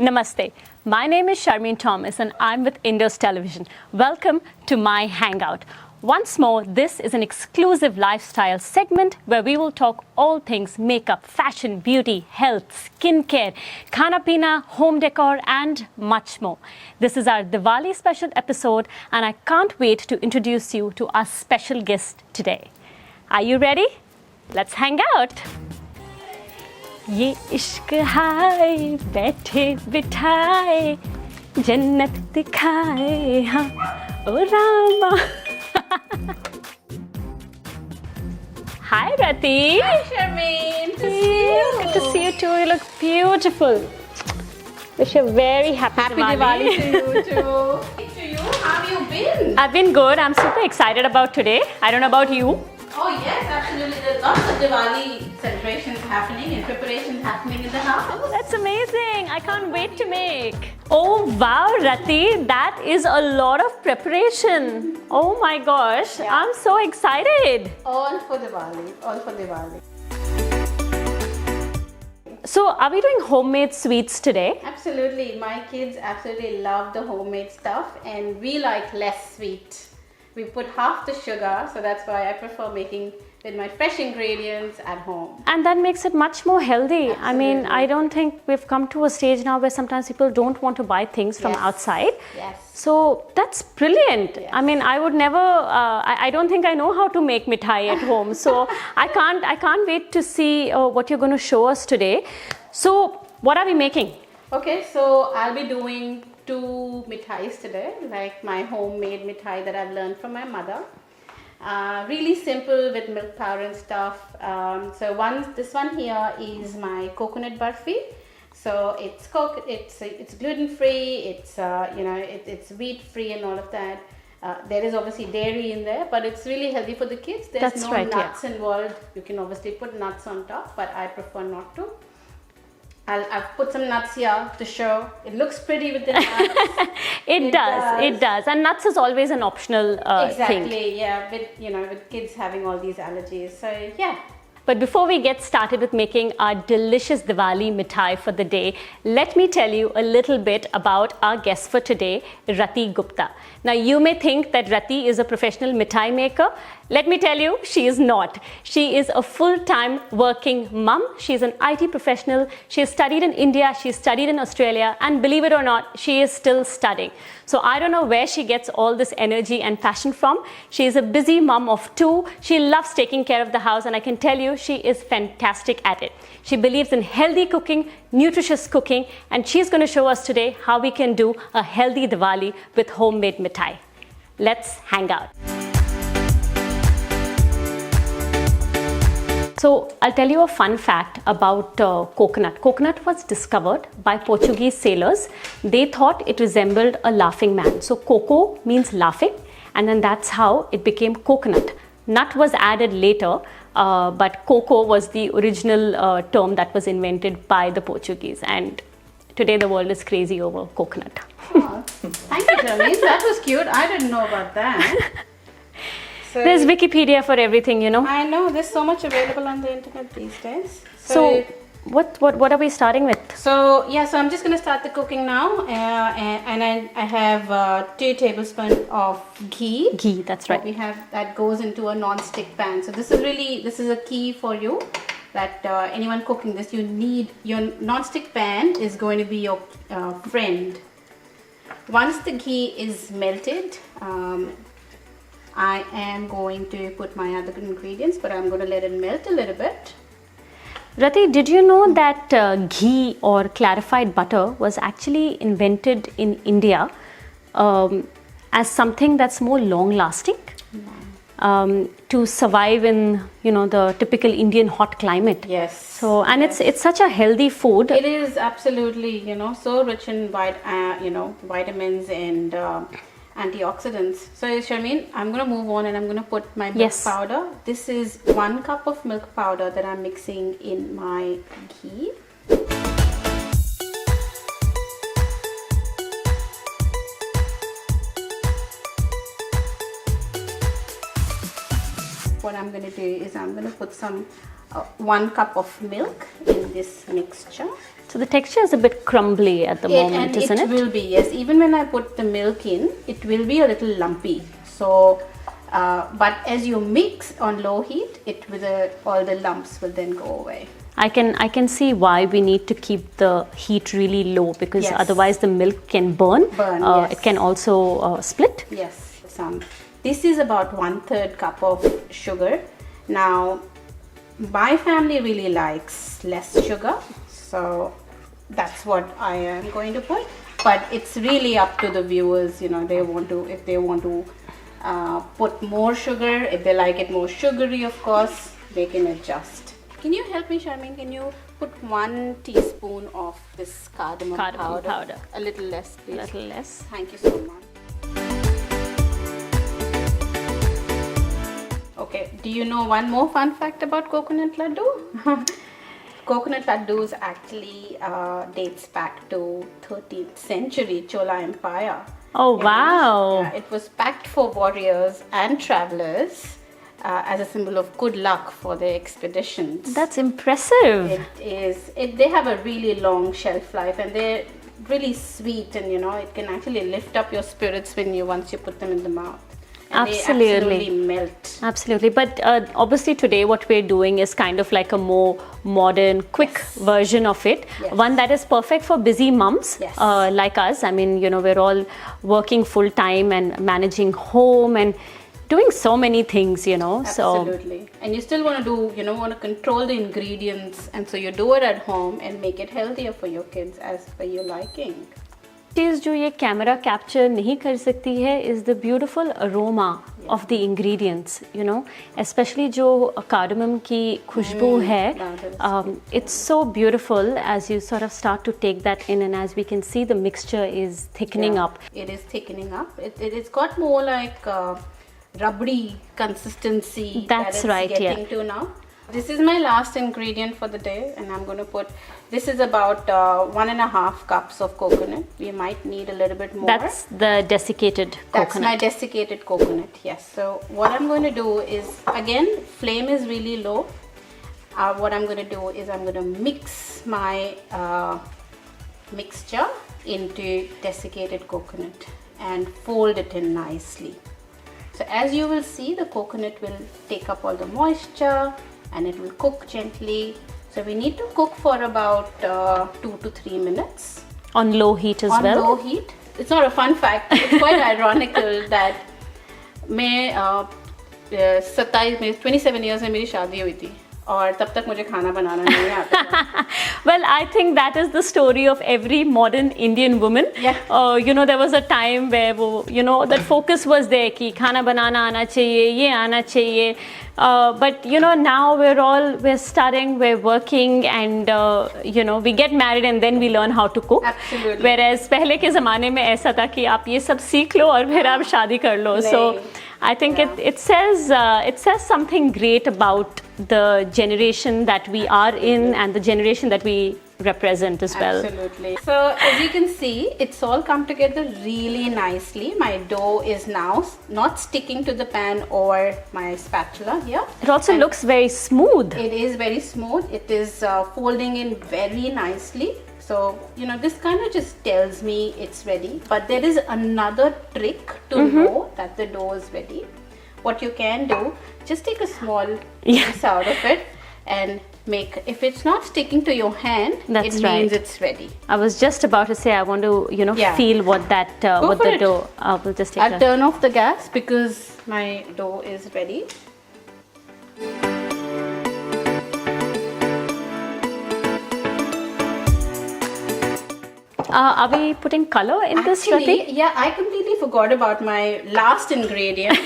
Namaste. My name is Sharmeen Thomas and I'm with Indoz Television. Welcome to my Hangout. Once more, this is an exclusive lifestyle segment where we will talk all things makeup, fashion, beauty, health, skincare, khana pina, home decor and much more. This is our Diwali special episode and I can't wait to introduce you to our special guest today. Are you ready? Let's hang out. ये इश्क हाय बैठे बिठाए जन्नत दिखाए हाँ ओ Rama. Hi Rati. Hi Sharmeen. Good to see you too. You look beautiful. Wish you a very happy Diwali to you too. To you, how have you been? I've been good. I'm super excited about today. I don't know about you. Oh yes, absolutely. There's lots of Diwali celebrations happening and preparations happening in the house. That's amazing. I can't wait to make. Oh wow, Rati, that is a lot of preparation. Oh my gosh, Yeah. I'm so excited. All for Diwali. All for Diwali. So, are we doing homemade sweets today? Absolutely. My kids absolutely love the homemade stuff and we like less sweet. We put half the sugar, so that's why I prefer making with my fresh ingredients at home. And that makes it much more healthy. Absolutely. I mean, I don't think we've come to a stage now where sometimes people don't want to buy things from Yes. outside. Yes. So that's brilliant. Yes. I mean, I would never. I don't think I know how to make mithai at home. So I can't wait to see what you're going to show us today. So what are we making? Okay, so I'll be doing 2 mithais today, like my homemade mithai that I've learned from my mother. Really simple with milk powder and stuff. This one here is my coconut barfi. So it's gluten free. It's wheat free and all of that. There is obviously dairy in there, but it's really healthy for the kids. There's That's no right, nuts involved. You can obviously put nuts on top, but I prefer not to. I've put some nuts here to show. It looks pretty with the nuts. It does. And nuts is always an optional Exactly, thing. yeah. With kids having all these allergies, so yeah. But before we get started with making our delicious Diwali mithai for the day, let me tell you a little bit about our guest for today, Rati Gupta. Now, you may think that Rati is a professional mithai maker. Let me tell you, she is not. She is a full-time working mum. She's an IT professional. She has studied in India, she studied in Australia, and believe it or not, she is still studying. So I don't know where she gets all this energy and passion from. She is a busy mum of 2. She loves taking care of the house, and I can tell you she is fantastic at it. She believes in healthy cooking, nutritious cooking, and she's going to show us today how we can do a healthy Diwali with homemade mithai. Let's hang out. So I'll tell you a fun fact about coconut. Coconut was discovered by Portuguese sailors. They thought it resembled a laughing man. So coco means laughing, and then that's how it became coconut. Nut was added later, but coco was the original term that was invented by the Portuguese. And today the world is crazy over coconut. Oh, thank you, Sharmeen. That was cute. I didn't know about that. So, There's Wikipedia for everything, you know. I know there's so much available on the internet these days. So what are we starting with? So I'm just gonna start the cooking now, and I have 2 tablespoons of ghee. Ghee, that's right. We have that goes into a non-stick pan. So this is a key for you, that anyone cooking this, you need your non-stick pan is going to be your friend. Once the ghee is melted, I am going to put my other ingredients, but I'm going to let it melt a little bit. Rati, did you know that ghee or clarified butter was actually invented in India as something that's more long-lasting to survive in the typical Indian hot climate? Yes. So it's such a healthy food. It is absolutely so rich in vitamins and antioxidants. So Sharmeen, I'm going to move on and I'm going to put my milk powder. This is 1 cup of milk powder that I'm mixing in my ghee. what I'm going to do is I'm going to put some 1 cup of milk in this mixture. So the texture is a bit crumbly at the moment, isn't it? It will be, yes. Even when I put the milk in, it will be a little lumpy. So, but as you mix on low heat, all the lumps will then go away. I can see why we need to keep the heat really low, because otherwise the milk can burn. Yes. It can also split. Yes. This is about 1/3 cup of sugar. Now, my family really likes less sugar, so that's what I am going to put. But it's really up to the viewers, if they want to put more sugar, if they like it more sugary, of course, they can adjust. Can you help me, Sharmeen? Can you put 1 teaspoon of this cardamom powder? A little less, please. A little less. Thank you so much. Okay, do you know one more fun fact about coconut laddu? Coconut laddus actually dates back to 13th century Chola Empire. Oh, wow. It was packed for warriors and travelers as a symbol of good luck for their expeditions. That's impressive. It is. They have a really long shelf life, and they're really sweet, and it can actually lift up your spirits once you put them in the mouth. And Absolutely. They absolutely melt. Absolutely. But obviously today what we're doing is kind of like a more modern, quick version of it. Yes. One that is perfect for busy mums like us. I mean, we're all working full time and managing home and doing so many things, Absolutely. And you still want to do, want to control the ingredients. And so you do it at home and make it healthier for your kids as per your liking. चीज़ जो ये camera capture नहीं कर सकती है is the beautiful aroma of the ingredients, especially जो cardamom की खुशबू है. It's so beautiful as you sort of start to take that in, and as we can see, the mixture is thickening up. It is thickening up. It's got more like rubbery consistency. That's right, getting to now. This is my last ingredient for the day, and I'm going to put, this is about 1.5 cups of coconut. We might need a little bit more. That's the desiccated coconut. That's my desiccated coconut, yes. So what I'm going to do is, again, flame is really low. What I'm going to do is I'm going to mix my mixture into desiccated coconut and fold it in nicely. So as you will see, the coconut will take up all the moisture and it will cook gently. So we need to cook for about 2 to 3 minutes. On low heat as well? On low heat. It's not a fun fact. It's quite ironical that 27 years में मेरी शादी हुई थी और तब तक मुझे खाना बनाना नहीं आता था. Well, I think that is the story of every modern Indian woman. Yeah. There was a time where that focus was there कि खाना बनाना आना चाहिए, ये आना चाहिए. But now we're studying, we're working, and we get married and then we learn how to cook. Absolutely. Whereas पहले के ज़माने में ऐसा था कि आप ये सब सीख लो और फिर आप शादी कर लो. So I think it says something great about the generation that we are in and the generation that we represent as well. Absolutely. So as you can see, it's all come together really nicely. My dough is now not sticking to the pan or my spatula here. It also looks very smooth. It is very smooth. It is folding in very nicely. So, this kind of just tells me it's ready. But there is another trick to know that the dough is ready. What you can do, just take a small piece out of it and make, if it's not sticking to your hand, it means it's ready. I was just about to say, I want to, feel what that, what the dough, we'll just take I'll turn off the gas because my dough is ready. Are we putting color in this, Rati? Yeah, I completely forgot about my last ingredient,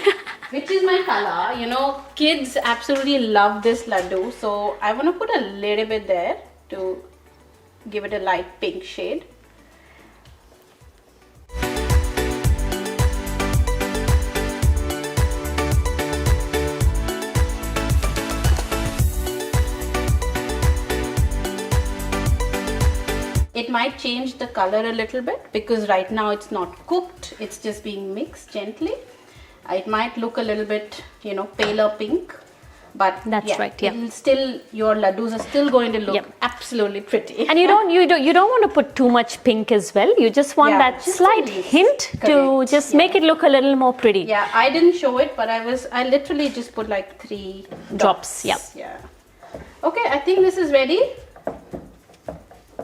which is my color. Kids absolutely love this laddu, so I want to put a little bit there to give it a light pink shade. It might change the color a little bit because right now it's not cooked, it's just being mixed gently. It might look a little bit, paler pink. but That's right, yeah. it'll still, your laddus are still going to look Yep. absolutely pretty. And you don't want to put too much pink as well. You just want that just slight a little. hint to Correct. just make it look a little more pretty. Yeah, I didn't show it, but I literally just put like 3 Drops, yeah. Yeah. Okay, I think this is ready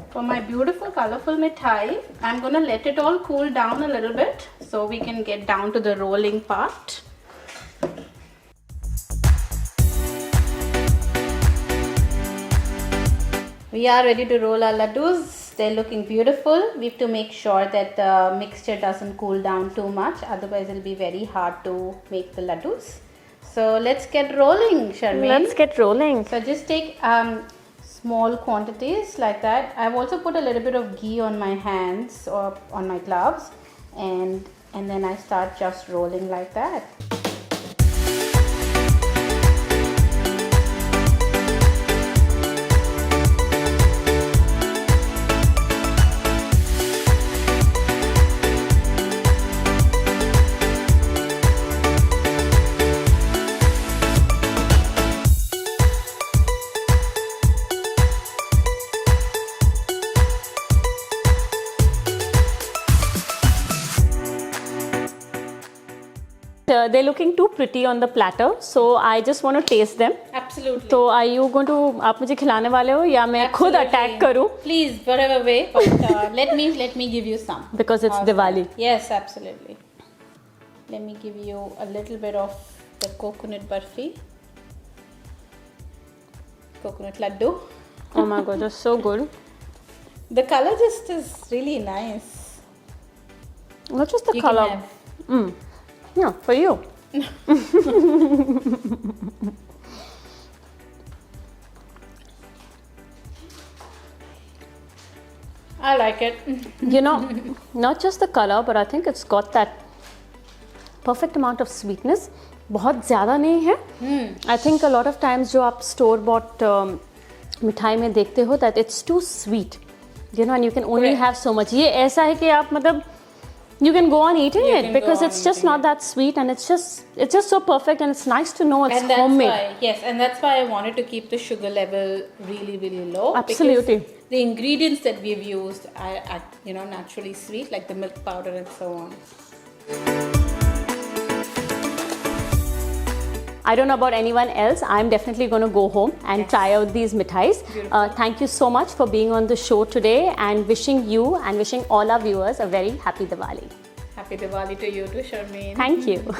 for my beautiful colorful mithai. I'm gonna let it all cool down a little bit so we can get down to the rolling part. We are ready to roll our laddus. They're looking beautiful. We have to make sure that the mixture doesn't cool down too much, otherwise it'll be very hard to make the laddus. So let's get rolling, Sharmeen. Let's get rolling. So just take small quantities like that. I've also put a little bit of ghee on my hands or on my gloves, and then I start just rolling like that. They're looking too pretty on the platter, so I just want to taste them. Absolutely. So are you going to, आप मुझे खिलाने वाले हो या मैं खुद attack करूं? Please, whatever way. But, let me give you some. Because it's Diwali. Yes, absolutely. Let me give you a little bit of the coconut barfi. Coconut laddu. Oh my god, that's so good. The color just is really nice. Not just the You color. can have. Yeah, for you. I like it. You know, not just the color, but I think it's got that perfect amount of sweetness. बहुत ज़्यादा नहीं है. I think a lot of times जो आप store bought मिठाई में देखते हो that it's too sweet. You know, and you can only have so much. ये ऐसा है कि आप मतलब you can go on eating it because it's just not that sweet, and it's just so perfect, and it's nice to know it's And that's homemade. why, and that's why I wanted to keep the sugar level really, really low. Absolutely. Because the ingredients that we've used are naturally sweet, like the milk powder and so on. I don't know about anyone else. I'm definitely going to go home and try out these mithais. Thank you so much for being on the show today, and wishing you and wishing all our viewers a very happy Diwali. Happy Diwali to you too, Sharmeen. Thank you.